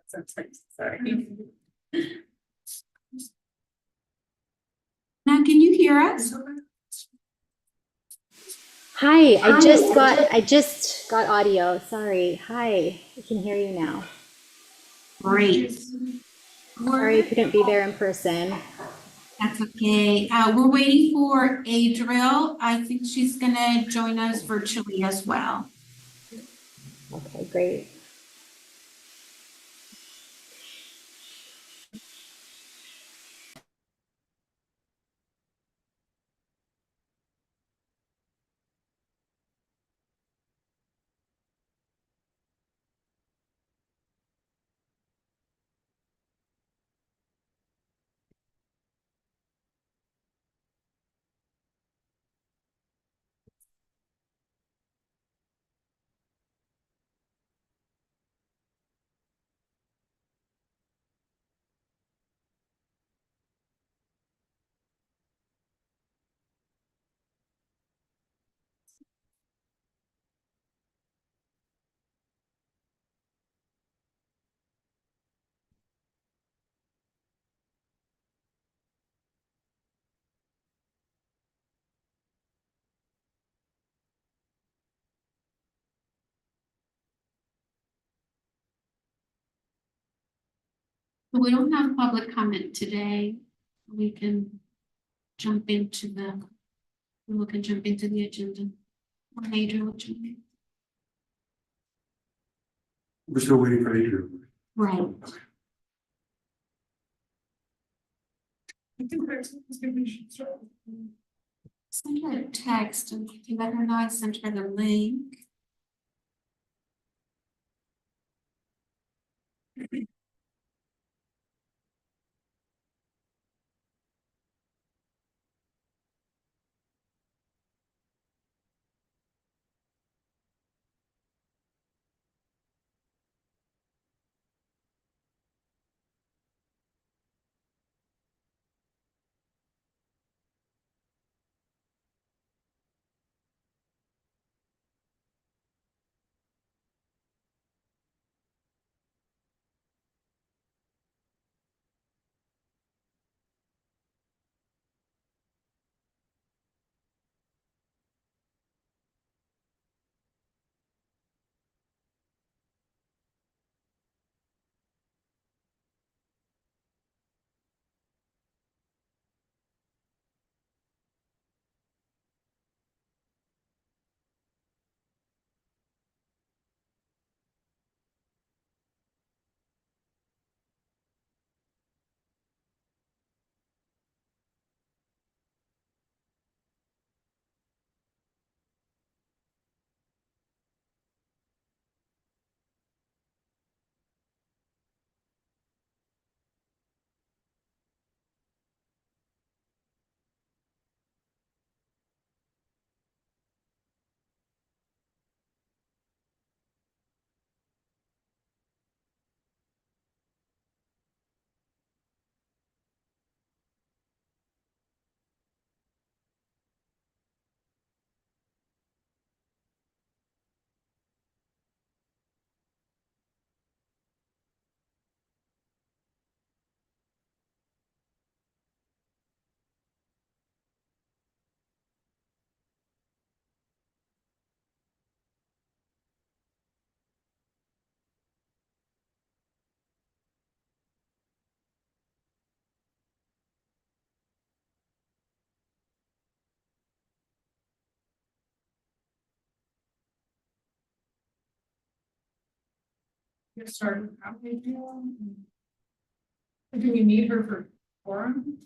sometimes, sorry. Now, can you hear us? Hi, I just got audio. Sorry. Hi, I can hear you now. Great. Sorry I couldn't be there in person. That's okay. We're waiting for Adriel. I think she's gonna join us virtually as well. Okay, great. We don't have public comment today. We can jump into the agenda. Or Adriel will jump in. We're still waiting for Adrian. Right. Send her a text and let her know I sent her the link. Get started. How do we do? Do we need her for forum?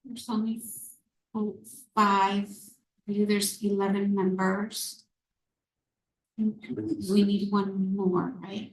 There's only 5. I believe there's 11 members. We need one more, right?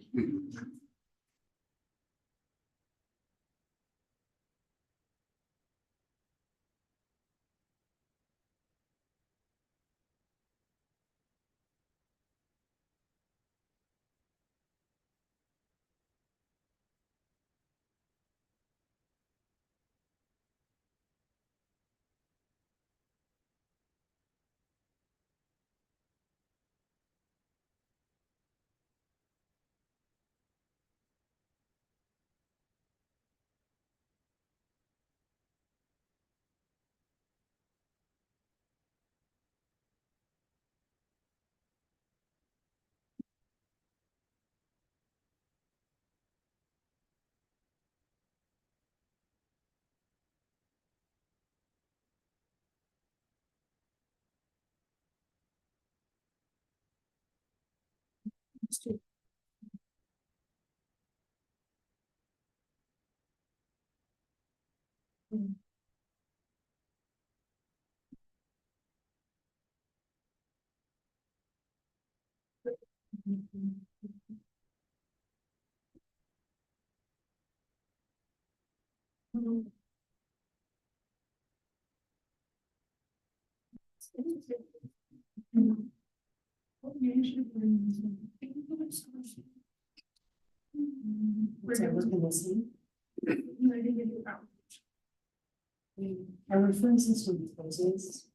Our referring system closes.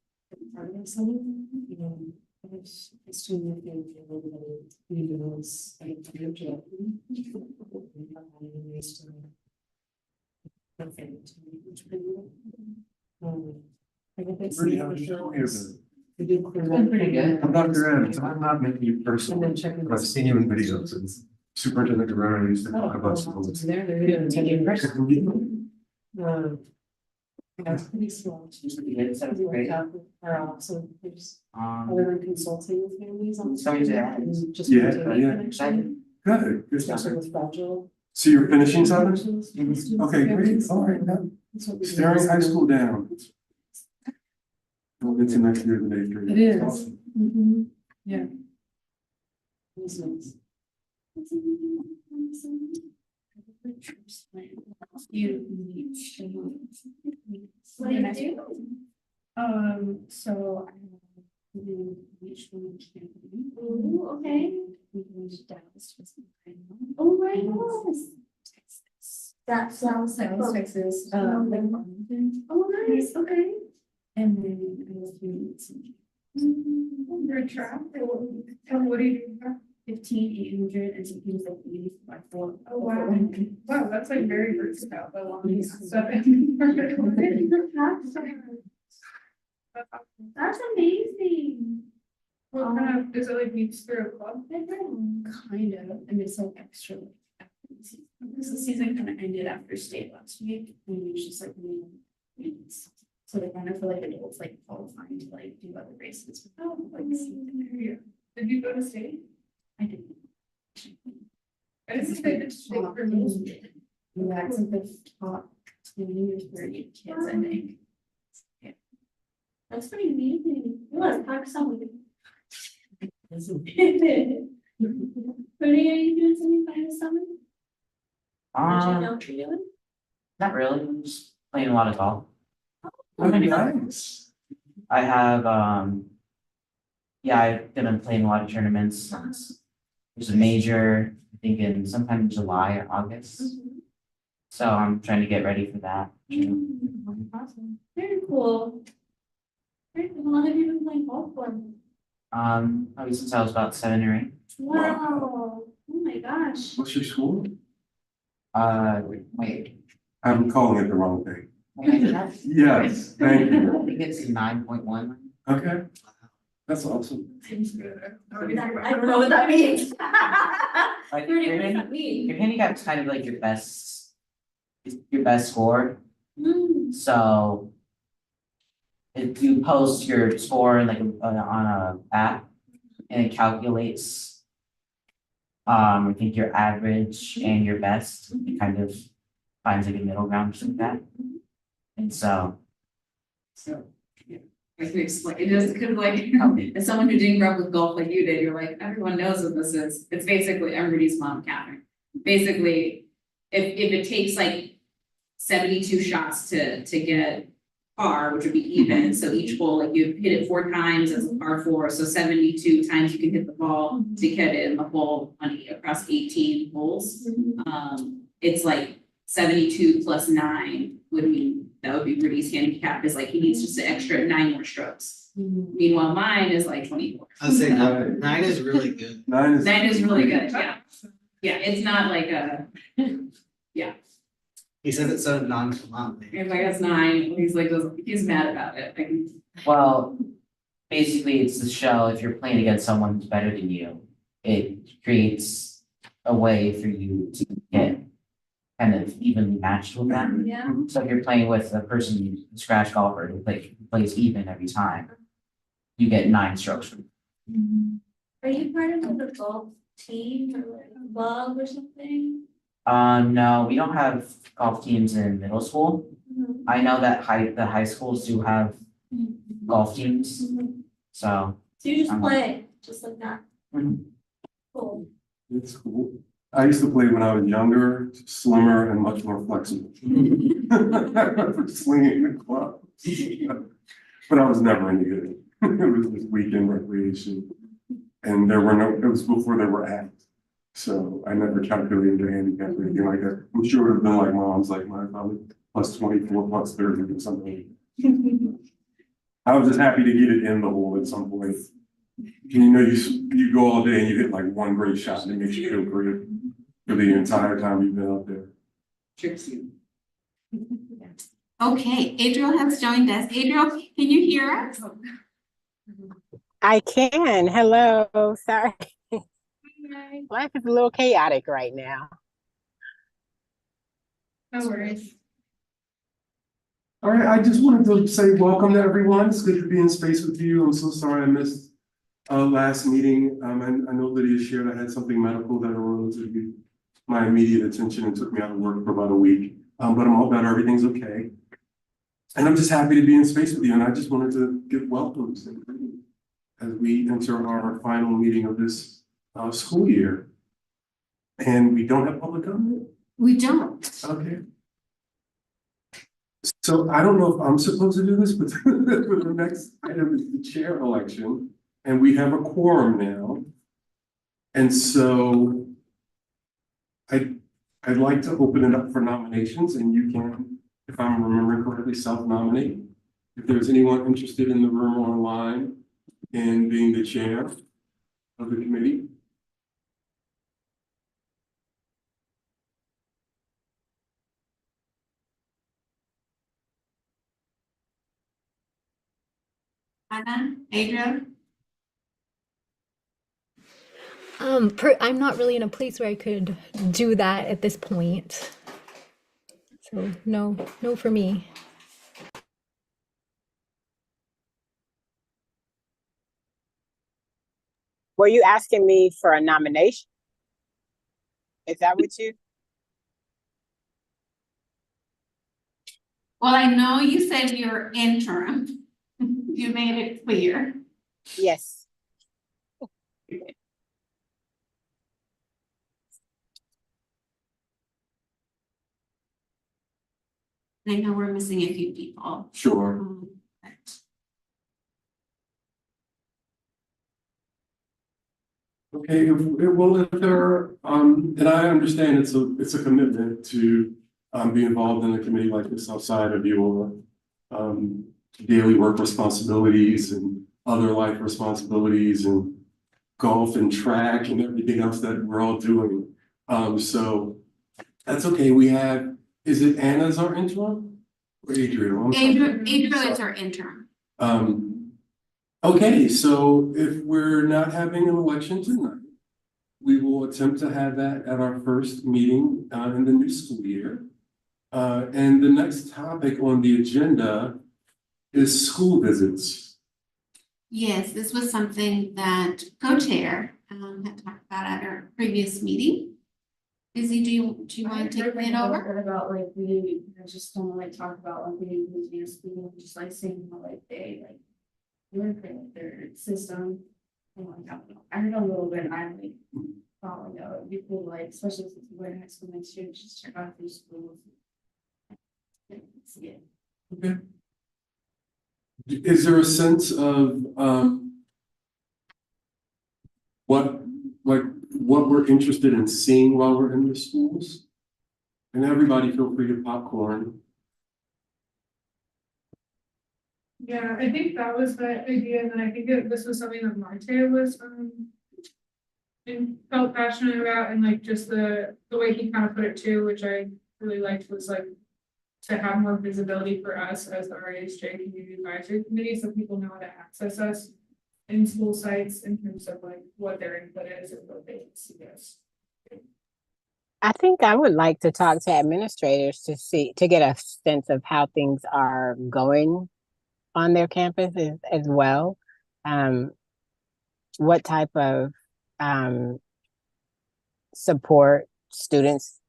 It's too many individuals. Pretty how you show here, Been pretty good. I'm not good, so I'm not making you And personal, then checking. but I've seen you in videos and Superintendent Guerrero used to talk about schools. They're doing 10 person. That's pretty slow. So there's other than consulting with families on. So is that- and just Yeah, rotating yeah. connection, Good, good. especially with fragile. So you're finishing something? Students. Okay, great, all right, now, That's what we do. staring high school down. We'll get to next year, the eighth grade. It is. Awesome. Mhm. Yeah. It's nice. What do you do? So I each one campaign. Ooh, okay. We going to Dallas for some time. Oh my gosh. That sounds like Dallas, fun. Texas, Arlington. Oh, nice, okay. and then I was doing some You're a track, tell me, what do you do? 15,800 and some things like 80 by 4. Oh, wow. Wow, that's like very versatile, the long stuff. That's amazing. What kind of, is it like meets through a club? Kind of, and it's like extra like after the season. Because the season kind of ended after state last week, and it's just like meetings. So they kind of feel like adults like qualifying to like do other races. Oh, Like, yeah. Did you go to state? I didn't. I didn't say that state for middle school. Yeah, it's like the top 20 or 30 kids, I think. That's pretty amazing. You want to talk something? Pretty, are you doing something fun this summer? Did you know what you're doing? Not really, I'm just playing a lot of golf. Oh, nice. I have, yeah, I've been playing a lot of tournaments since there's a major, I think in sometime in July or August. So I'm trying to get ready for that. Awesome. Very cool. Great, how long have you been playing golf for? Probably since I was about 7 or 8. Wow, oh my gosh. What's your school? Wait. I'm calling it the wrong thing. I Yes, thank you. think it's 9.1. Okay, that's awesome. Seems good. I don't know what that means. Like, What your does that mean? handicap is kind of like your best score. So if you post your score like on a app and it calculates I think your average and your best, it kind of finds like a middle ground or something like that. And so I can explain, it is kind of like, as someone who didn't grow up with golf like you did, you're like, everyone knows what this is. It's basically, I'm Rudy's mom, Catherine. Basically, if it takes like 72 shots to get par, which would be even, so each hole, like you hit it 4 times as a par 4, so 72 times you can hit the ball to get it in the hole across 18 holes. It's like 72 plus 9 would mean, that would be Rudy's handicap, is like he needs just an extra 9 more strokes. Meanwhile, mine is like 24. I was saying, 9 is really good. 9 is. 9 is really good, yeah. Yeah, it's not like a, He says it so nonchalantly. if I guess 9, he's like, he's mad about it. Like, well, basically it's the show, if you're playing against someone who's better than you, it creates a way for you to get kind of evenly matched with them. Yeah. So if you're playing with a person, a scratch golfer who plays even every time, you get 9 strokes from. Are you part of the golf team or like a club or something? No, we don't have golf teams in middle school. I know that the high schools do have golf teams, so. So you just I'm- play, just like that? Mhm. Cool. It's cool. I used to play when I was younger, slimmer and much more flexible. For swinging the club. But I was never any good. It was just weekend recreation. And it was before there were apps. So I never calculated the handicap or anything like that. I'm sure it would have been like mom's, like mine probably plus 24, plus 30 or something. I was just happy to get it in the hole at some point. You know, you go all day and you hit like one great shot and it makes you feel great for the entire time you've been out there. Tricks you. Okay, Adriel has joined us. Adriel, can you hear us? I can. Hello. Sorry. Life is a little chaotic right now. No worries. All right, I just wanted to say welcome to everyone. It's good to be in space with you. I'm so sorry I missed last meeting. I know Lydia shared I had something medical that arose to get my immediate attention and took me out of work for about a week. But I'm all better. Everything's okay. And I'm just happy to be in space with you. And I just wanted to give welcomes as we enter our final meeting of this school year. And we don't have public comment? We don't. Okay. So I don't know if I'm supposed to do this, but the next item is the chair election, and we have a quorum now. And so I'd like to open it up for nominations, and you can, if I'm remembering correctly, self-nominate. If there's anyone interested in the room or online in being the chair of the committee. Anna, Adriel? I'm not really in a place where I could do that at this point. So no for me. Were you asking me for a nomination? Is that what you? Well, I know you said you're interim. You made it clear. Yes. I know we're missing a few people. Sure. But Okay, if there, and I understand it's a commitment to, be involved in a committee like this outside of your, daily work responsibilities and other life responsibilities and golf and track and everything else that we're all doing. So that's okay. We have, is it Anna's our interim? Or Adriel? I'm sorry. Adriel is our interim. Okay, so if we're not having an election tonight, we will attempt to have that at our first meeting in the new school year. And the next topic on the agenda is school visits. Yes, this was something that co-chair had talked about at our previous meeting. Izzy, do you want to take it over? About like, we just don't like talk about like being in school, just like seeing how like they like work for like their system. And like, I don't know, I heard a little bit, and I like thought like, oh, it'd be cool, like, especially since we're in high school next year, just check out these schools. And see it. Okay. Is there a sense of what we're interested in seeing while we're in the schools? And everybody feel free to popcorn. Yeah, I think that was the idea, and then I think this was something that Marte was, and felt passionate about, and like just the way he kind of put it too, which I really liked, was like to have more visibility for us as the RESJ Community Advisory Committee, so people know how to access us in school sites in terms of like what their input is and what they can see us. I think I would like to talk to administrators to get a sense of how things are going on their campus as well. What type of support students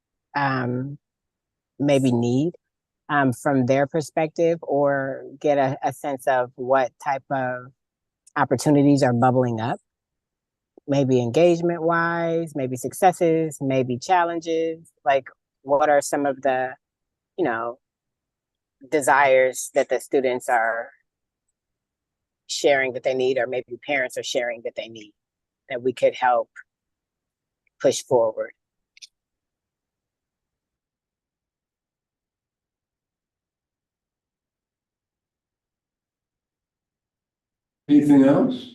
maybe need from their perspective, or get a sense of what type of opportunities are bubbling up, maybe engagement wise, maybe successes, maybe challenges. Like, what are some of the, you know, desires that the students are sharing that they need, or maybe parents are sharing that they need, that we could help push forward? Anything else?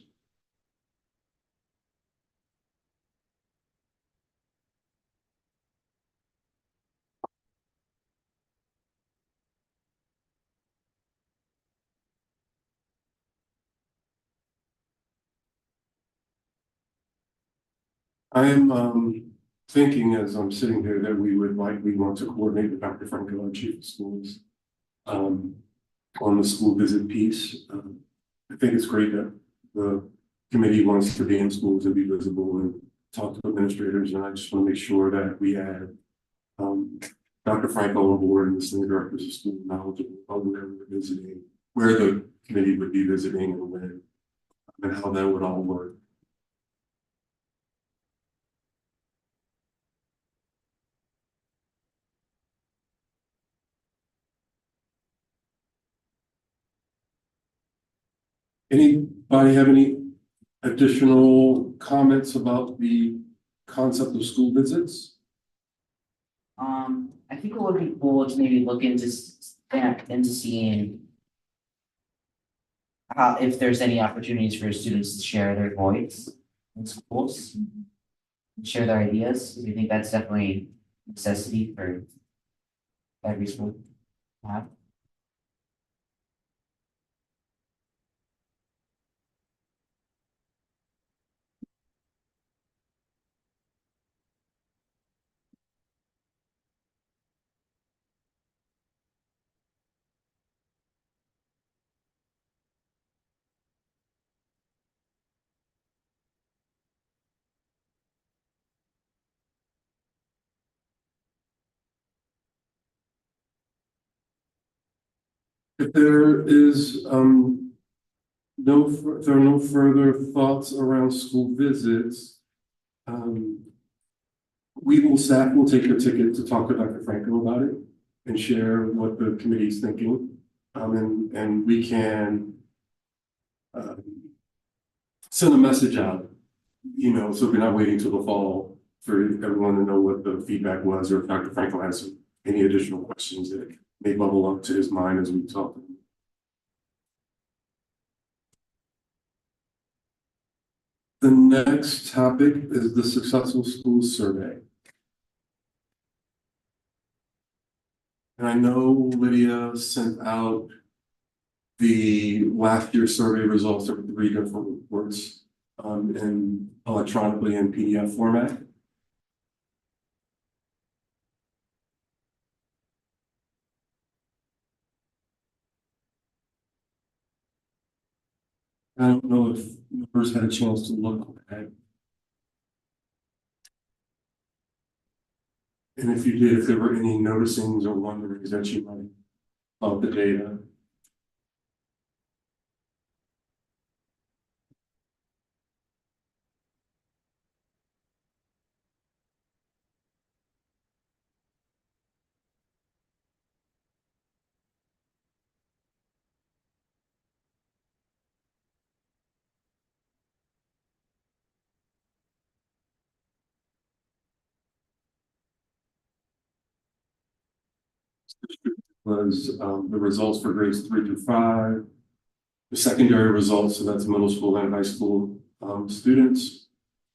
I am thinking as I'm sitting here that we would likely want to coordinate with Dr. Franco, our chief of schools, on the school visit piece. I think it's great that the committee wants to be in schools and be visible and talk to administrators, and I just want to make sure that we add Dr. Franco on board and the senior directors of school knowledgeable of where we're visiting, where the committee would be visiting and when, and how that would all work. Anybody have any additional comments about the concept of school visits? I think it would be cool to maybe look into into seeing how, if there's any opportunities for students to share their voice in schools, and share their ideas. We think that's definitely a necessity for every school to have. If there is if there are no further thoughts around school visits, staff will take the ticket to talk to Dr. Franco about it and share what the committee's thinking. And we can send a message out, so we're not waiting till the fall for everyone to know what the feedback was, or if Dr. Franco has any additional questions that may bubble up to his mind as we talk. The next topic is the Successful Schools Survey. And I know Lydia sent out the last year's survey results of 3 different reports in electronically in PDF format. I don't know if members had a chance to look at. And if you did, if there were any noticings or wonderings that you might of the data. Was the results for grades 3 through 5, the secondary results, so that's middle school and high school students,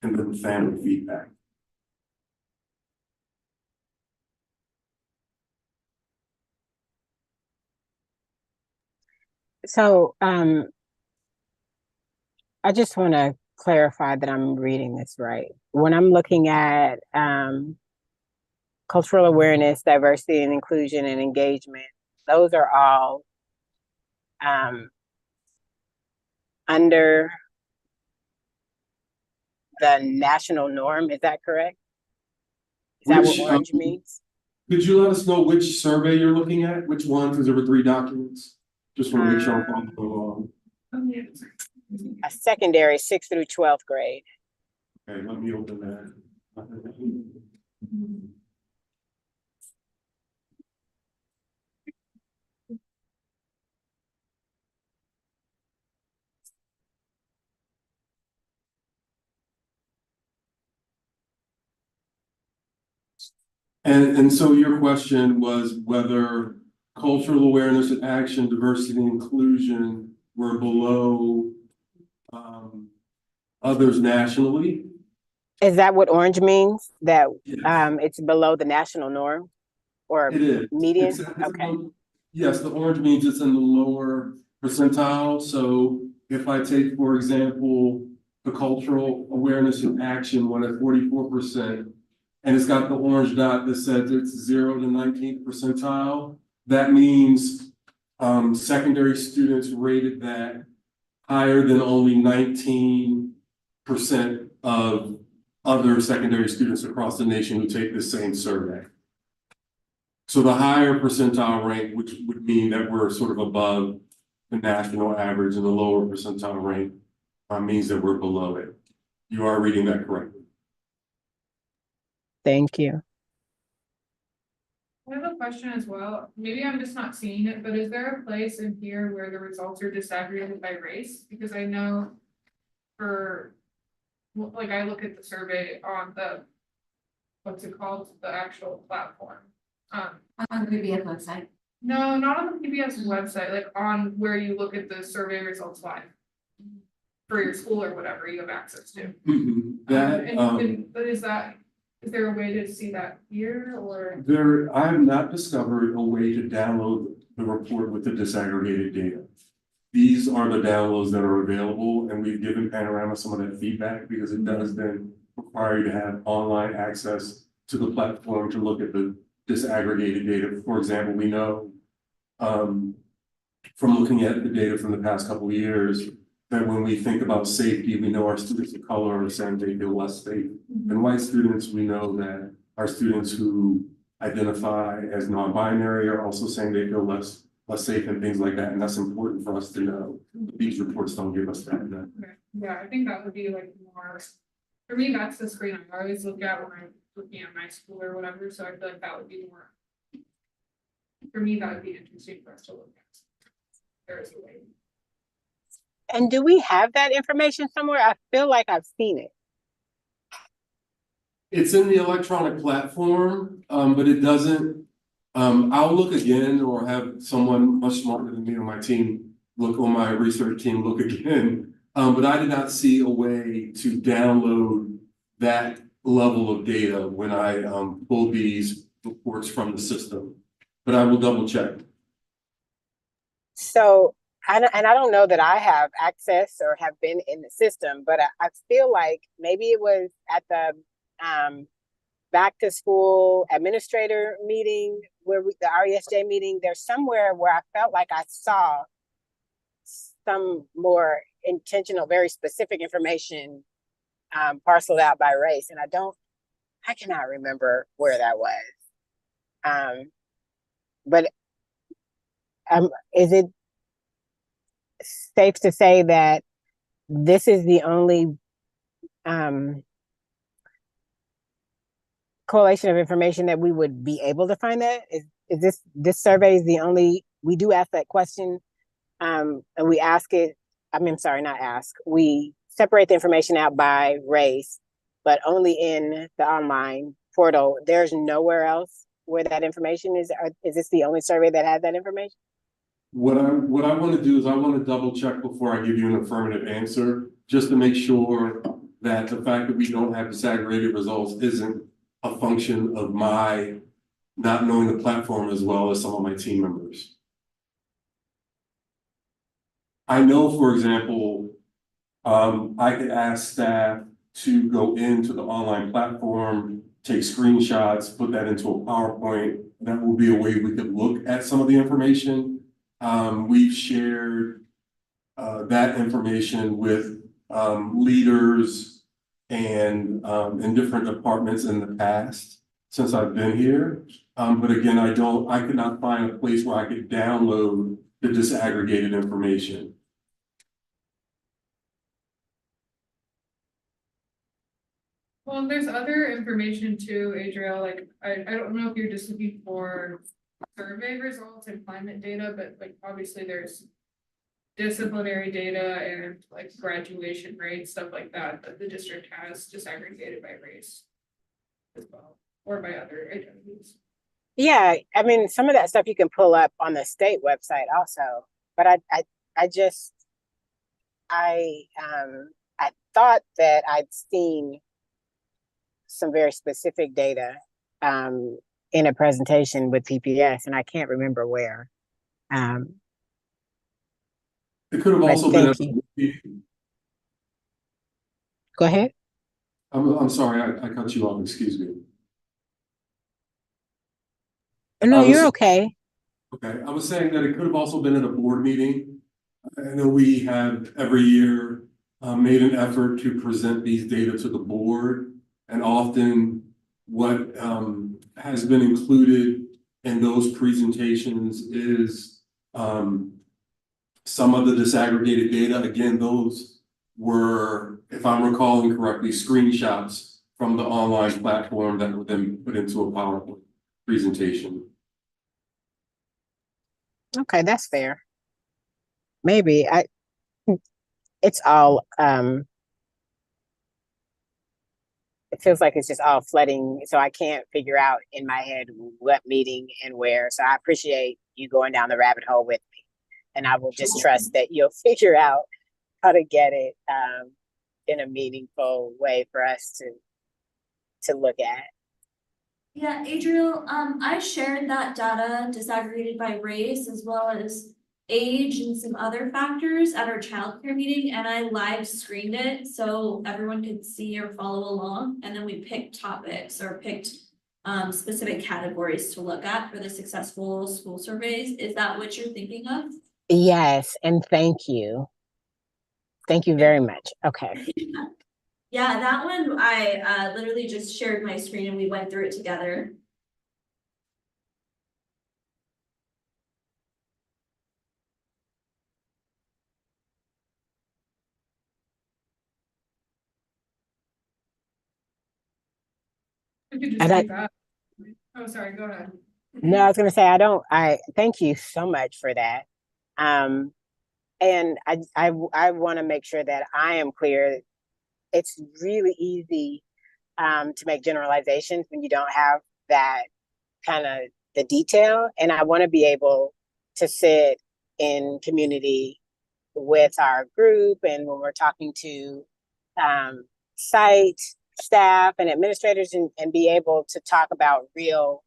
and then family feedback. So I just want to clarify that I'm reading this right. When I'm looking at cultural awareness, diversity and inclusion and engagement, those are all under the national norm. Is that correct? that Which, what orange means? could you let us know which survey you're looking at? Which one? Because there were 3 documents. Just want to make sure I'm following along. Oh, yeah. A secondary 6th through 12th grade. Okay, let me open that. And so your question was whether cultural awareness and action, diversity and inclusion were below others nationally? Is that what orange means? That Yes. it's below the national norm or It is. median? It's Okay. Yes, the orange means it's in the lower percentile. So if I take, for example, the cultural awareness and action one at 44%, and it's got the orange dot that says it's 0 to 19th percentile, that means secondary students rated that higher than only 19% of other secondary students across the nation who take the same survey. So the higher percentile rank, which would mean that we're sort of above the national average, and the lower percentile rank means that we're below it. You are reading that correctly. Thank you. I have a question as well. Maybe I'm just not seeing it, but is there a place in here where the results are disaggregated by race? Because I know for, like, I look at the survey on the, what's it called, the actual platform. On the PBS website. No, not on the PBS website, like on where you look at the survey results live. For your school or whatever you have access to. That, Is there a way to see that here or? I have not discovered a way to download the report with the disaggregated data. These are the downloads that are available, and we've given Panorama some of that feedback because it does then require you to have online access to the platform to look at the disaggregated data. For example, we know from looking at the data from the past couple of years that when we think about safety, we know our students of color are saying they feel less safe than white students. We know that our students who identify as non-binary are also saying they feel less safe and things like that. And that's important for us to know. These reports don't give us that. Okay. Yeah, I think that would be like more, for me, that's the screen I always look at when I'm looking at my school or whatever, so I feel like that would be more. For me, that would be interesting for us to look at. There's a way. And do we have that information somewhere? I feel like I've seen it. It's in the electronic platform, but it doesn't, I'll look again or have someone much smarter than me on my team, look on my research team, look again. But I did not see a way to download that level of data when I pull these reports from the system, but I will double check. So, I don't know that I have access or have been in the system, but I feel like maybe it was at the back to school administrator meeting where the RESJ meeting, there's somewhere where I felt like I saw some more intentional, very specific information parceled out by race. And I cannot remember where that was. But is it safe to say that this is the only collation of information that we would be able to find that? Is this survey is the only, we do ask that question, and we ask it, sorry, not ask, we separate the information out by race, but only in the online portal. There's nowhere else where that information is. Is this the only survey that has that information? What I want to do is I want to double check before I give you an affirmative answer, just to make sure that the fact that we don't have disaggregated results isn't a function of my not knowing the platform as well as some of my team members. I know, for example, I could ask staff to go into the online platform, take screenshots, put that into a PowerPoint. That will be a way we could look at some of the information. We've shared that information with leaders and in different departments in the past. since I've been here. But again, I could not find a place where I could download the disaggregated information. Well, there's other information too, Adriel, like, I don't know if you're just looking for survey results and climate data, but like, obviously there's disciplinary data and like graduation rates, stuff like that, that the district has disaggregated by race as well, or by other identities. Yeah, I mean, some of that stuff you can pull up on the state website also, but I just, I thought that I'd seen some very specific data in a presentation with PPS, and I can't remember where. It could have But also been. thank you. Go ahead. I'm sorry, I cut you off, excuse me. No, you're okay. Okay, I was saying that it could have also been at a board meeting. I know we have every year made an effort to present these data to the board, and often what has been included in those presentations is some of the disaggregated data. Again, those were, if I'm recalling correctly, screenshots from the online platform that were then put into a PowerPoint presentation. Okay, that's fair. Maybe it's all it feels like it's just all flooding, so I can't figure out in my head what meeting and where. So I appreciate you going down the rabbit hole with me, and I will just trust that you'll figure out how to get it in a meaningful way for us to look at. Yeah, Adriel, I shared that data disaggregated by race as well as age and some other factors at our childcare meeting, and I live screened it so everyone could see or follow along. And then we picked topics or picked specific categories to look at for the successful school surveys. Is that what you're thinking of? Yes, and thank you. Thank you very much. Okay. Yeah, that one I literally just shared my screen and we went through it together. We could just And do that. Oh, sorry, go ahead. No, I was gonna say I thank you so much for that. And I want to make sure that I am clear. It's really easy to make generalizations when you don't have that kind of the detail. And I want to be able to sit in community with our group and when we're talking to site staff and administrators and be able to talk about real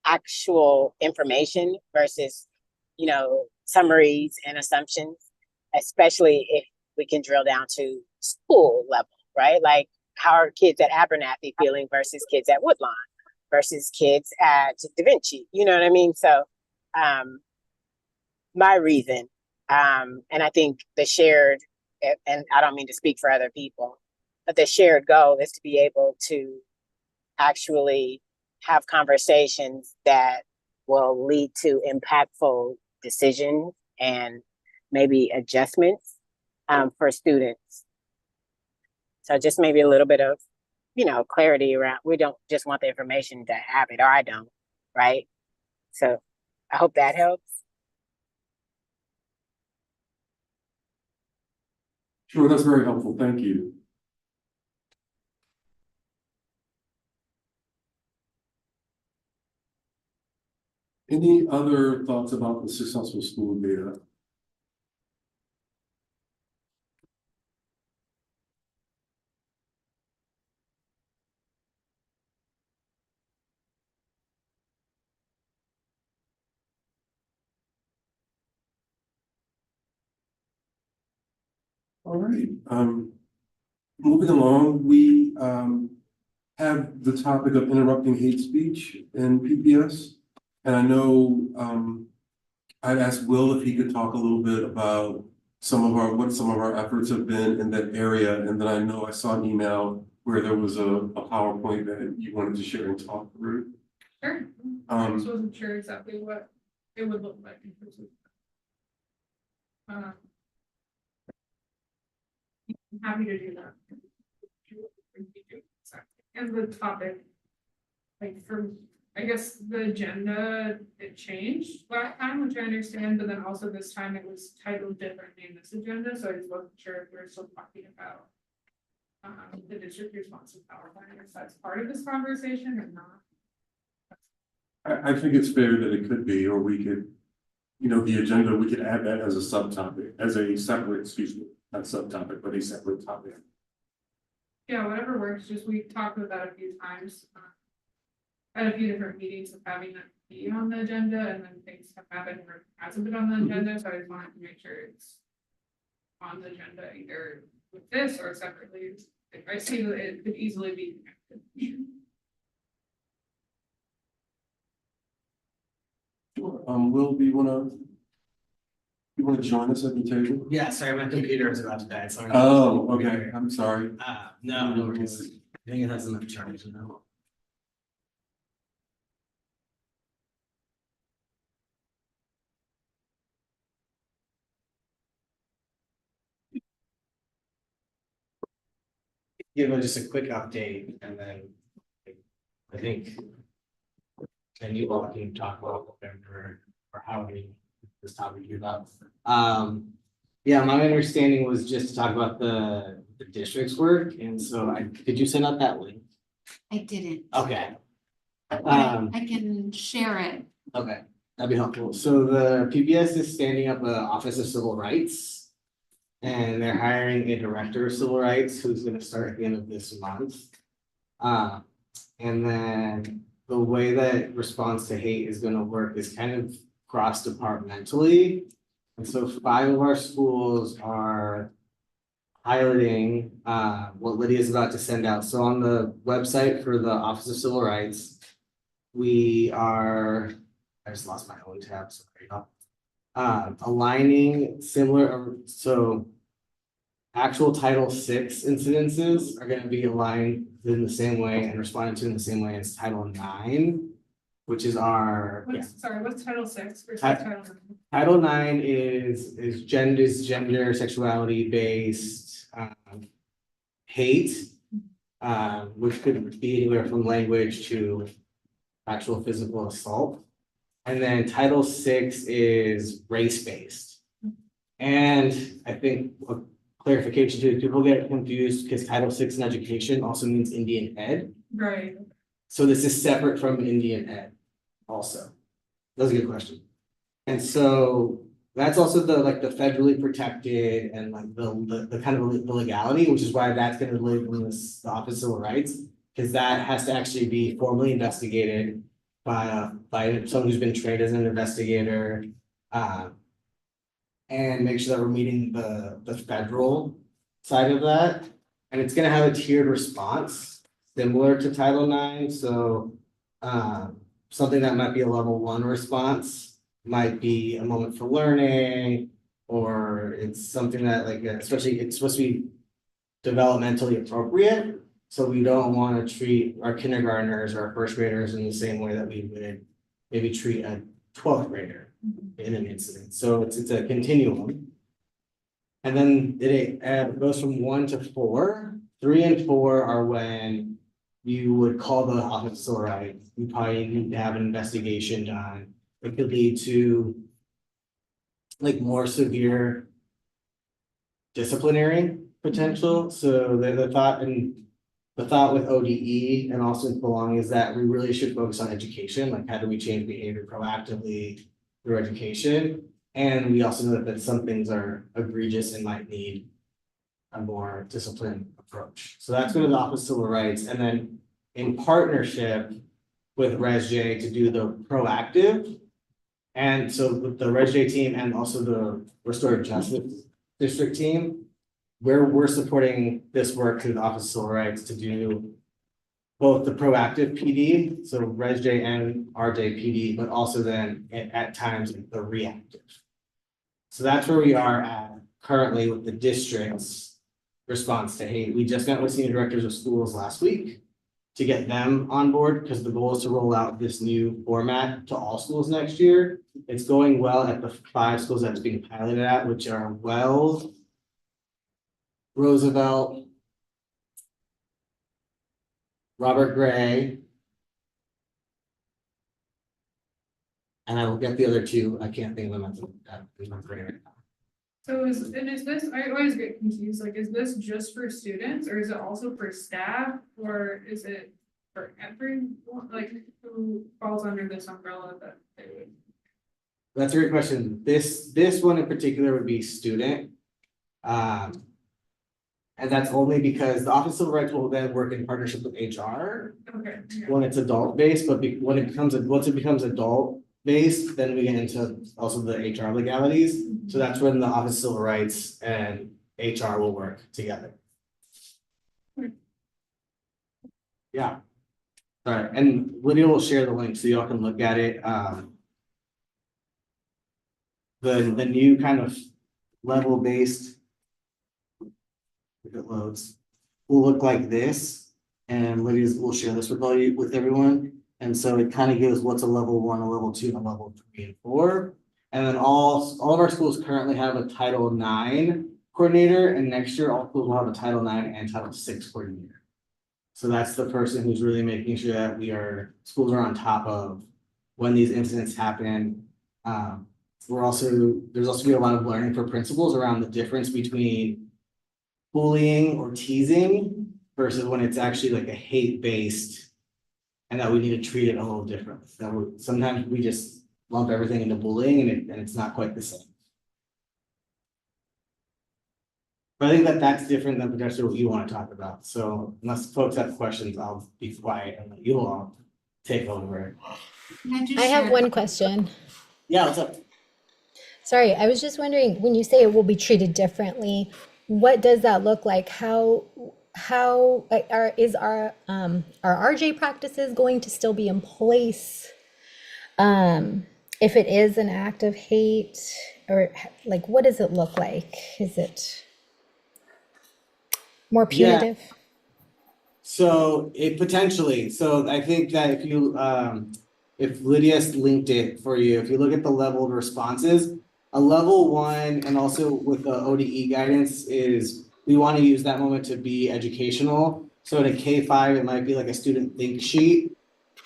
actual information versus, you know, summaries and assumptions, especially if we can drill down to school level, right? Like how are kids at Abernathy feeling versus kids at Woodlawn versus kids at Da Vinci, you know what I mean? So my reason, and I think the shared, and I don't mean to speak for other people, but the shared goal is to be able to actually have conversations that will lead to impactful decisions and maybe adjustments for students. So just maybe a little bit of, you know, clarity around, we don't just want the information to have it, or I don't, right? So I hope that helps. Sure, that's very helpful. Thank you. Any other thoughts about the successful school data? All right, moving along, we have the topic of interrupting hate speech in PPS. And I know I'd asked Will if he could talk a little bit about what some of our efforts have been in that area. And then I know I saw an email where there was a PowerPoint that you wanted to share and talk through. Sure. I just Um, wasn't sure exactly what it would look like in terms of. I'm happy to do that. And the topic. Like for, I guess the agenda, it changed last time, which I understand, but then also this time it was titled differently in this agenda, so I just wasn't sure if we we're still talking about. The district response to power planning, if that's part of this conversation or not. I think it's fair that it could be, or we could, you know, the agenda, we could add that as a subtopic, as a separate, excuse me, not subtopic, but a separate topic. Yeah, whatever works, just we talked about that a few times. At a few different meetings of having that be on the agenda, and then things have happened where it hasn't been on the agenda, so I just wanted to make sure it's. On the agenda either with this or separately, I see that it could easily be connected. Sure. Will, do you wanna join us at the table? Yeah, sorry, my computer is about to die, so. Oh, okay, I'm sorry. No, no worries. I think it has enough charge now. Give just a quick update and then I think. And you all can talk about whatever or how this topic came up. Yeah, my understanding was just to talk about the district's work, and so did you send out that link? I didn't. Okay. But I can share it. Okay, that'd be helpful. So the PBS is standing up an Office of Civil Rights. And they're hiring a director of civil rights who's gonna start at the end of this month. And then the way that response to hate is gonna work is kind of cross-departmentally. And so 5 of our schools are piloting what Lydia's about to send out. So on the website for the Office of Civil Rights, we are, I just lost my own tab, sorry. Aligning similar, so actual Title VI incidences are gonna be aligned in the same way and responded to in the same way as Title IX, which is our, yeah. What's Title VI versus Ti- Title IX? Title IX is gender, sexuality based hate, which could be anywhere from language to actual physical assault. And then Title VI is race-based. And I think a clarification too, people get confused because Title VI in education also means Indian Ed. Right. So this is separate from Indian Ed also. That's a good question. And so that's also the federally protected and like the kind of the legality, which is why that's gonna live in this the Office of Civil Rights, because that has to actually be formally investigated by someone who's been trained as an investigator. And make sure that we're meeting the federal side of that. And it's gonna have a tiered response similar to Title IX, so something that might be a level 1 response might be a moment for learning, or it's something that like, especially it's supposed to be developmentally appropriate. So we don't want to treat our kindergartners or our first graders in the same way that we would maybe treat a 12th grader in an incident. So it's a continuum. And then it goes from 1 to 4. 3 and 4 are when you would call the Office of Civil Rights. You probably need to have an investigation done. It could lead to like more severe disciplinary potential. So the thought with ODE and also with belonging is that we really should focus on education. Like, how do we change behavior proactively through education? And we also know that some things are egregious and might need a more disciplined approach. So that's going to the Office of Civil Rights. And then in partnership with RESJ to do the proactive. And so with the RESJ team and also the Restorative Justice District team, where we're supporting this work through the Office of Civil Rights to do both the proactive PD, so RESJ and RJ PD, but also then at times the reactive. So that's where we are at currently with the districts response to hate. We just met with senior directors of schools last week to get them on board, because the goal is to roll out this new format to all schools next year. It's going well at the 5 schools that it's being piloted at, which are Wells, Roosevelt, Robert Gray, and I will get the other 2. I can't think of them at the right now. So is this, I always get confused, like, is this just for students or is it also for staff? Or is it for everyone, like, who falls under this umbrella that they would? That's a great question. This one in particular would be student. And that's only because the Office of Civil Rights will then work in partnership with HR Okay, yeah. when it's adult based, but when it becomes, once it becomes adult based, then we get into also the HR legalities. So that's when the Office of Civil Rights and HR will work together. Yeah. All right, and Lydia will share the link so y'all can look at it. The new kind of level based, if it loads, will look like this, and Lydia's will share this with everyone. And so it kind of gives what's a level 1, a level 2, and a level 3 and 4. And then all of our schools currently have a Title IX coordinator, and next year all schools will have a Title IX and Title VI coordinator. So that's the person who's really making sure that schools are on top of when these incidents happen. There's also be a lot of learning for principals around the difference between bullying or teasing versus when it's actually like a hate-based, and that we need to treat it a little differently. Sometimes we just lump everything into bullying and it's not quite the same. But I think that's different than potentially what you want to talk about. So unless folks have questions, I'll be quiet and let you all take over. Can I have share- one question. Yeah, what's up? Sorry, I was just wondering, when you say it will be treated differently, what does that look like? Is our RJ practices going to still be in place? If it is an act of hate, or like, what does it look like? Is it more Yeah. punitive? So I think that if Lydia's linked it for you, if you look at the leveled responses, a level 1 and also with the ODE guidance is we want to use that moment to be educational. So in a K5, it might be like a student think sheet,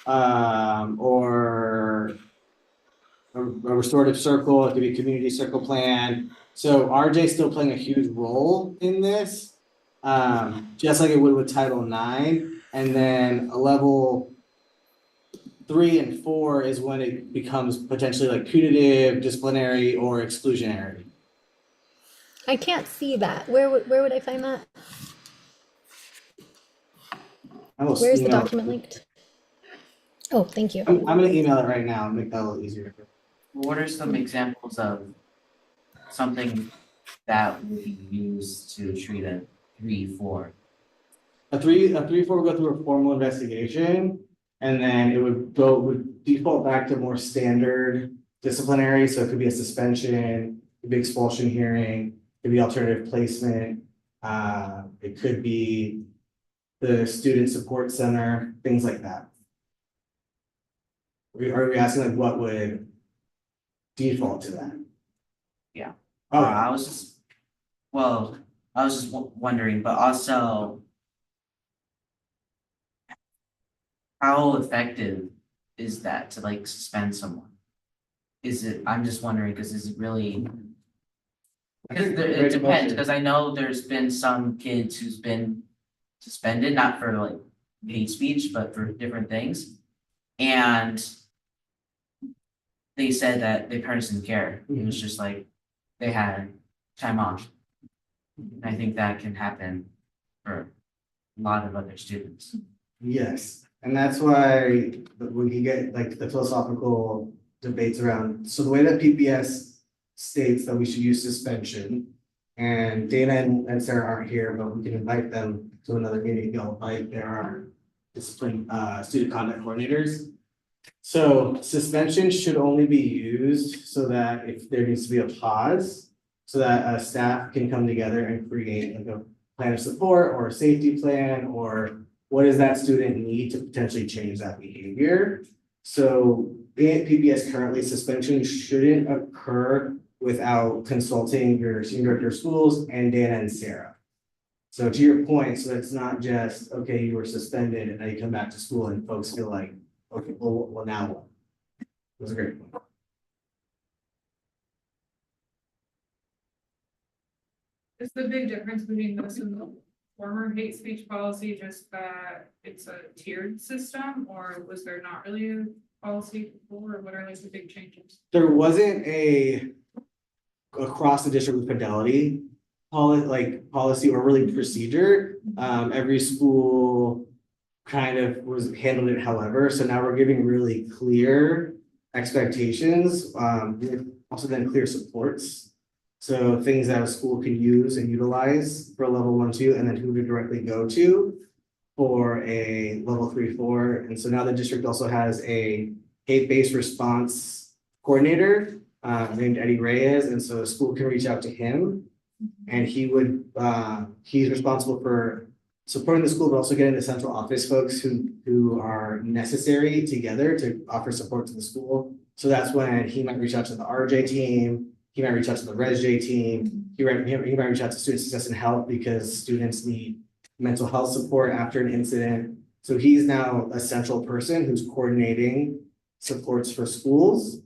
or a restorative circle. It could be a community circle plan. So RJ is still playing a huge role in this, just like it would with Title IX. And then a level 3 and 4 is when it becomes potentially like punitive, disciplinary, or exclusionary. I can't see that. Where would I find that? Where's the document linked? Oh, thank you. I'm gonna email it right now and make that a little easier. What are some examples of something that would be used to treat a 3-4? A 3-4 would go through a formal investigation, and then it would default back to more standard disciplinary. So it could be a suspension, it could be expulsion hearing, it could be alternative placement. It could be the student support center, things like that. Are we asking like what would default to that? Yeah. Oh, I was just wondering, but also how effective is that to like suspend someone? I'm just wondering, because is it really? Because it depends, because I know there's been some kids who's been suspended, not for like hate speech, but for different things. And they said that their parents didn't care. It was just like they had time off. I think that can happen for a lot of other students. yes, and that's why we can get like the philosophical debates around. So the way that PPS states that we should use suspension, and Dana and Sarah aren't here, but we can invite them to another meeting. They'll invite their discipline student conduct coordinators. So suspension should only be used so that if there needs to be a pause, so that staff can come together and create like a plan of support or a safety plan, or what does that student need to potentially change that behavior? So in PBS currently, suspension shouldn't occur without consulting your senior director of schools and Dana and Sarah. So to your point, so it's not just, okay, you were suspended and now you come back to school and folks feel like, okay, well now what? It was a great point. Is the big difference between this and the former hate speech policy just that it's a tiered system, or was there not really a policy before, or what are like the big changes? There wasn't a across the district fidelity policy or really procedure. Every school kind of was handled it however, so now we're giving really clear expectations, also then clear supports. So things that a school can use and utilize for a level 1, 2, and then who to directly go to for a level 3, 4. And so now the district also has a hate-based response coordinator named Eddie Reyes. And so a school can reach out to him and he would, he's responsible for supporting the school, but also getting the central office folks who are necessary together to offer support to the school. So that's when he might reach out to the RJ team. He might reach out to the RESJ team. He might reach out to student success and health because students need mental health support after an incident. So he's now a central person who's coordinating supports for schools.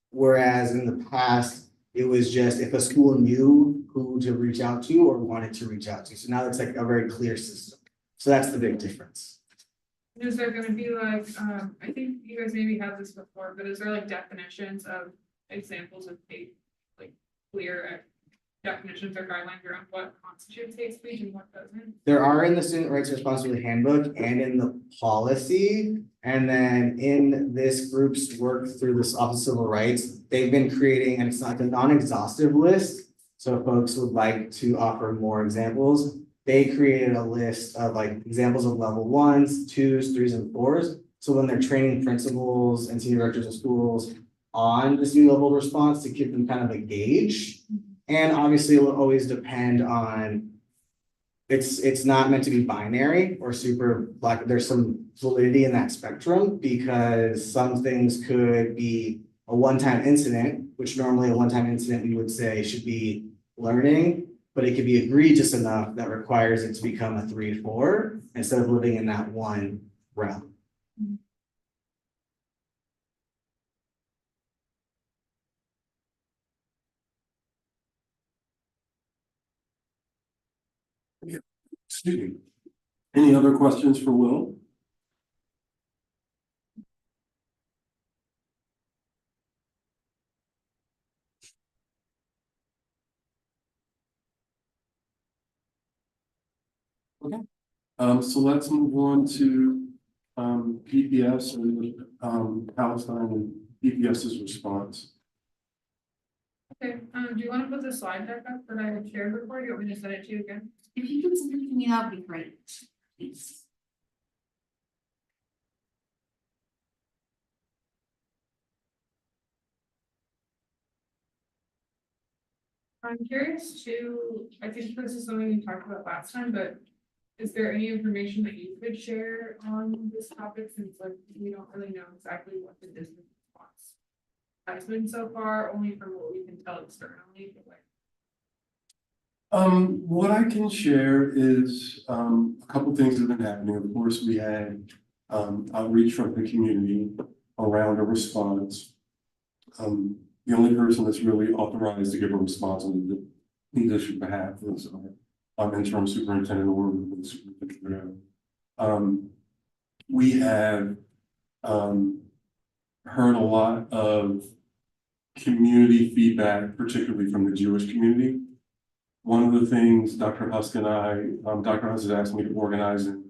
Whereas in the past, it was just if a school knew who to reach out to or wanted to reach out to. So now it's like a very clear system. So that's the big difference. Is there gonna be like, I think you guys maybe had this before, but is there like definitions of examples of hate, like clear definitions or guidelines around what constitutes hate speech and what doesn't? There are in the Student Rights and Responsibility Handbook and in the policy. And then in this group's work through this Office of Civil Rights, they've been creating, and it's like a non-exhaustive list. So if folks would like to offer more examples, they created a list of like examples of level 1s, 2s, 3s, and 4s. So when they're training principals and senior directors of schools on this new level of response to give them kind of a gauge. And obviously it will always depend on, it's not meant to be binary or super black. There's some validity in that spectrum because some things could be a one-time incident, which normally a one-time incident we would say should be learning, but it could be egregious enough that requires it to become a 3 or 4 instead of living in that one realm. Excuse me. Any other questions for Will? Okay. So let's move on to PPS and Palestine and PPS's response. Okay, do you want to put the slide deck up that I had shared before? Do you want me to send it to you again? If you can send it to me, that would be great. Please. I'm curious to, I think this is something we talked about last time, but is there any information that you could share on this topic, since like we don't really know exactly what the district response has been so far, only from what we can tell externally, but like. What I can share is a couple things that have been happening. Of course, we had outreach from the community around a response. The only person that's really authorized to give a response on the district behalf is interim superintendent or the superintendent. We have heard a lot of community feedback, particularly from the Jewish community. One of the things Dr. Husk and Dr. Husk has asked me to organize, and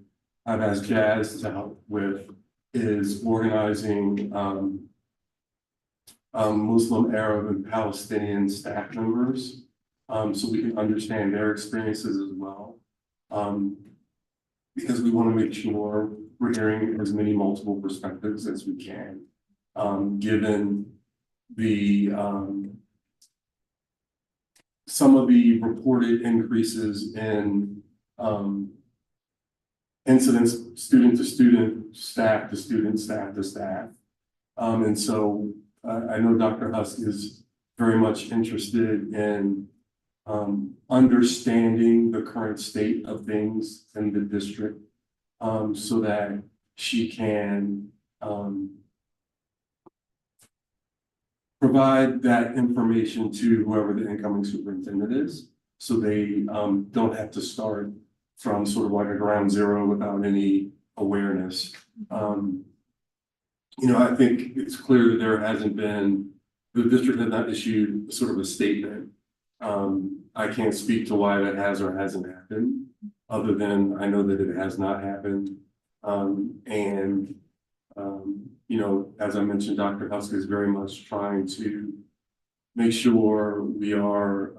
I've asked Jazz to help with, is organizing Muslim, Arab, and Palestinian staff members, so we can understand their experiences as well. Because we want to make sure we're hearing as many multiple perspectives as we can, given the some of the reported increases in, incidents, student to student, staff to student, staff to staff. And so I know Dr. Husk is very much interested in understanding the current state of things in the district, so that she can provide that information to whoever the incoming superintendent is, so they don't have to start from sort of like a ground zero without any awareness. You know, I think it's clear that there hasn't been, the district has not issued sort of a statement. I can't speak to why that has or hasn't happened, other than I know that it has not happened. You know, as I mentioned, Dr. Husk is very much trying to make sure we are,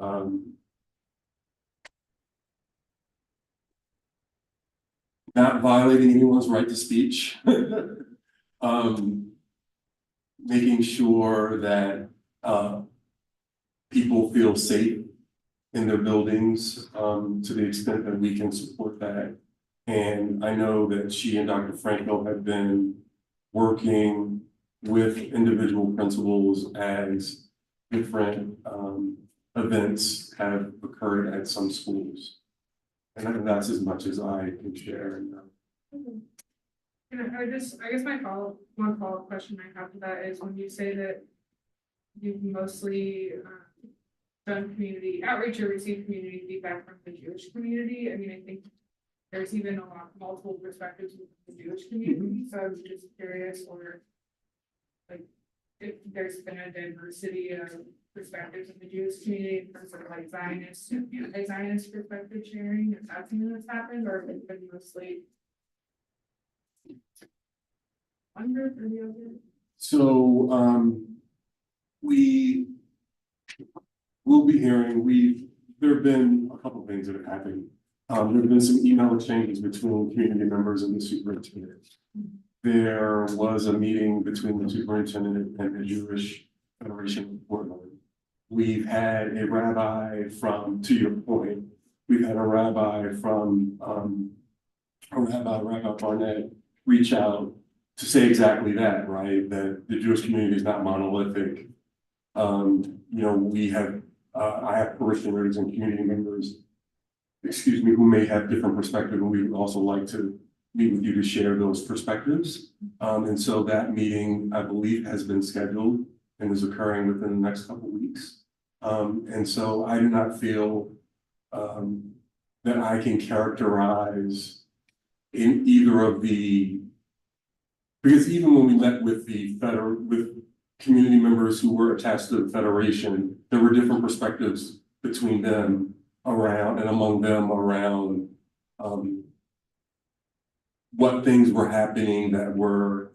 not violating anyone's right to speech. Making sure that, people feel safe in their buildings, to the extent that we can support that. And I know that she and Dr. Franco have been working with individual principals as different, events have occurred at some schools. And that's as much as I can share. And I guess my one follow-up question I have to that is, when you say that you've mostly done community outreach or received community feedback from the Jewish community, I mean, I think there's even multiple perspectives with the Jewish community, so I was just curious, or like, if there's been a diversity of perspectives in the Jewish community in terms of like Zionist and anti-Zionist perspective sharing, if that's something that's happened, or if it's been mostly under or the other? So, we will be hearing, there have been a couple of things that have happened. There have been some email exchanges between community members and the superintendent. There was a meeting between the superintendent and the Jewish Federation of Portland. We've had a rabbi from, to your point, we've had a rabbi from, Rabbi Barnett reach out to say exactly that, right? That the Jewish community is not monolithic. You know, we have, I have parishioners and community members, excuse me, who may have different perspectives, and we would also like to meet with you to share those perspectives. And so that meeting, I believe, has been scheduled and is occurring within the next couple of weeks. And so I do not feel that I can characterize in either of the, because even when we met with with community members who were attached to the Federation, there were different perspectives between them around and among them around what things were happening that were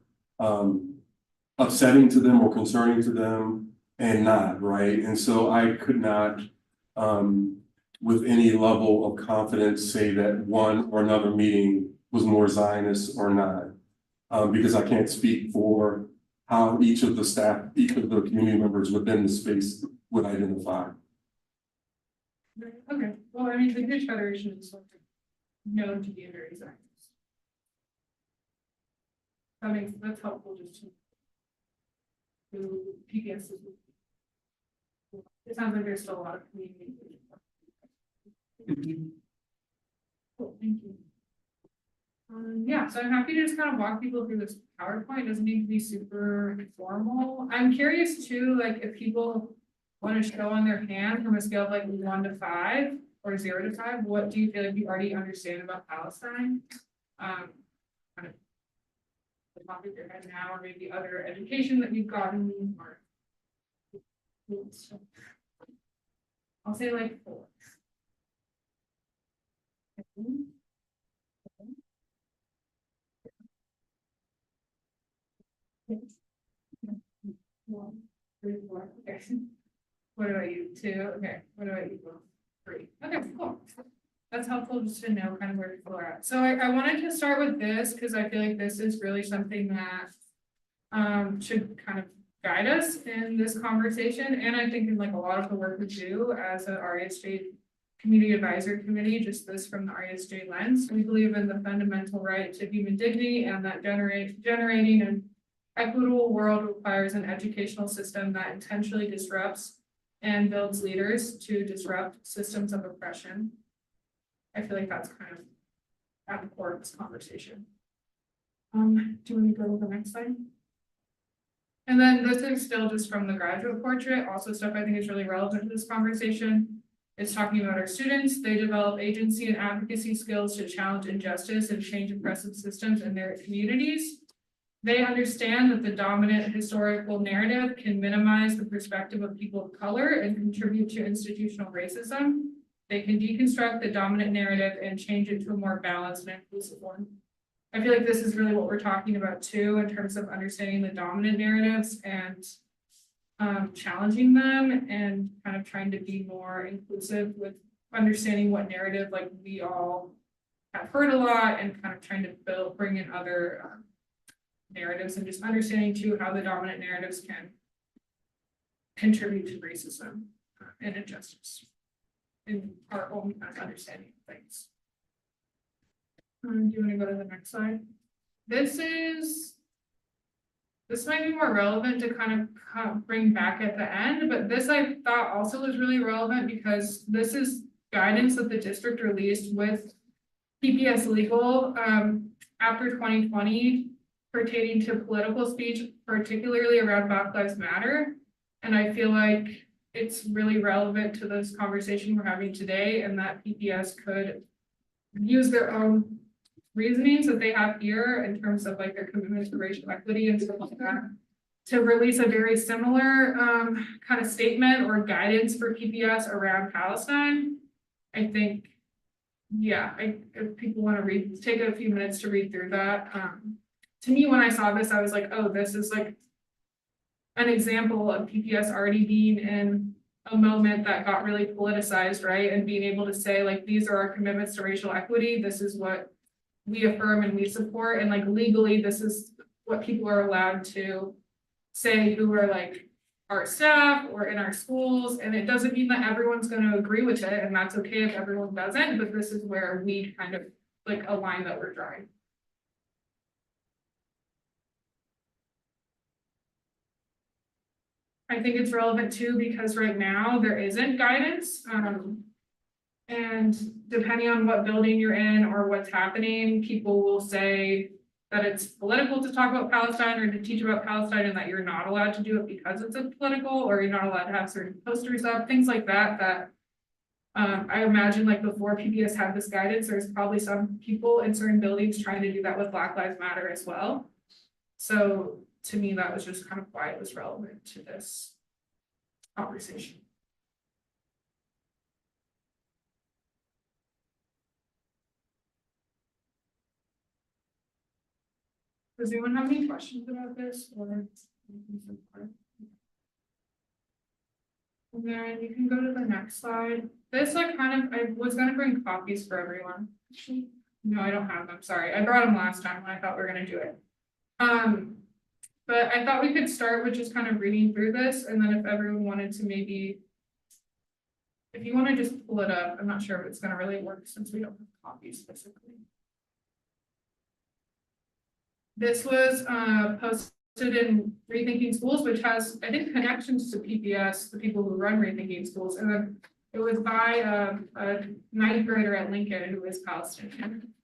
upsetting to them or concerning to them and not, right? And so I could not, with any level of confidence, say that one or another meeting was more Zionist or not, because I can't speak for how each of the community members within the space would identify. Okay, well, I mean, the Jewish Federation is known to be a very Zionist. That's helpful just to PBS is. It sounds like there's still a lot of community. Cool, thank you. Yeah, so I'm happy to just kind of walk people through this PowerPoint. It doesn't need to be super formal. I'm curious too, like if people want to show on their hand from a scale of like 1 to 5 or 0 to 5, what do you feel like you already understand about Palestine? Kind of the topic you're at now, or maybe other education that you've gotten, or I'll say like 4. One, 3, 4. Okay. What about you? 2. Okay. What about you? 3. Okay, cool. That's helpful just to know kind of where people are at. So I wanted to start with this because I feel like this is really something that should kind of guide us in this conversation, and I think in like a lot of the work we do as a RESJ Community Advisory Committee, just this from the RESJ lens. We believe in the fundamental right to human dignity, and that generating an equitable world requires an educational system that intentionally disrupts and builds leaders to disrupt systems of oppression. I feel like that's kind of at the core of this conversation. Do you want to go to the next slide? And then this is still just from the graduate portrait, also stuff I think is really relevant to this conversation. It's talking about our students. They develop agency and advocacy skills to challenge injustice and change oppressive systems in their communities. They understand that the dominant historical narrative can minimize the perspective of people of color and contribute to institutional racism. They can deconstruct the dominant narrative and change it to a more balanced and inclusive one. I feel like this is really what we're talking about too, in terms of understanding the dominant narratives and challenging them and kind of trying to be more inclusive with understanding what narrative like we all have heard a lot, and kind of trying to bring in other narratives, and just understanding too how the dominant narratives can contribute to racism and injustice in our own kind of understanding of things. Do you want to go to the next slide? This might be more relevant to kind of bring back at the end, but this I thought also was really relevant because this is guidance that the district released with PPS legal after 2020 pertaining to political speech, particularly around Black Lives Matter. And I feel like it's really relevant to this conversation we're having today, and that PPS could use their own reasonings that they have here in terms of like their commitment to racial equity and stuff like that, to release a very similar kind of statement or guidance for PPS around Palestine. I think, yeah, if people want to take a few minutes to read through that. To me, when I saw this, I was like, oh, this is like an example of PPS already being in a moment that got really politicized, right? And being able to say like, these are our commitments to racial equity. This is what we affirm and we support, and like legally, this is what people are allowed to say who are like our staff or in our schools. And it doesn't mean that everyone's going to agree with it, and that's okay if everyone doesn't, but this is where we kind of like a line that we're drawing. I think it's relevant too, because right now there isn't guidance. And depending on what building you're in or what's happening, people will say that it's political to talk about Palestine or to teach about Palestine, and that you're not allowed to do it because it's a political, or you're not allowed to have certain posters up, things like that, that I imagine like before PBS had this guidance, there's probably some people in certain buildings trying to do that with Black Lives Matter as well. So to me, that was just kind of why it was relevant to this conversation. Does anyone have any questions about this or? And then you can go to the next slide. This like kind of, I was gonna bring copies for everyone. Actually, no, I don't have them, sorry. I brought them last time when I thought we were gonna do it. But I thought we could start with just kind of reading through this, and then if everyone wanted to maybe, if you want to just pull it up, I'm not sure if it's gonna really work since we don't have copies specifically. This was posted in Rethinking Schools, which has, I think, connections to PPS, the people who run Rethinking Schools, and then it was by a ninth grader at Lincoln who is Palestinian.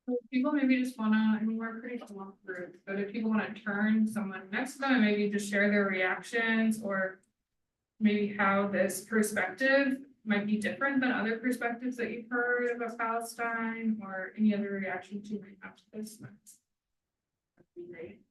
So people maybe just wanna, I mean, we're a pretty small group, but if people wanna turn someone next to them and maybe just share their reactions or maybe how this perspective might be different than other perspectives that you've heard about Palestine or any other reactions you might have to this. That'd be great.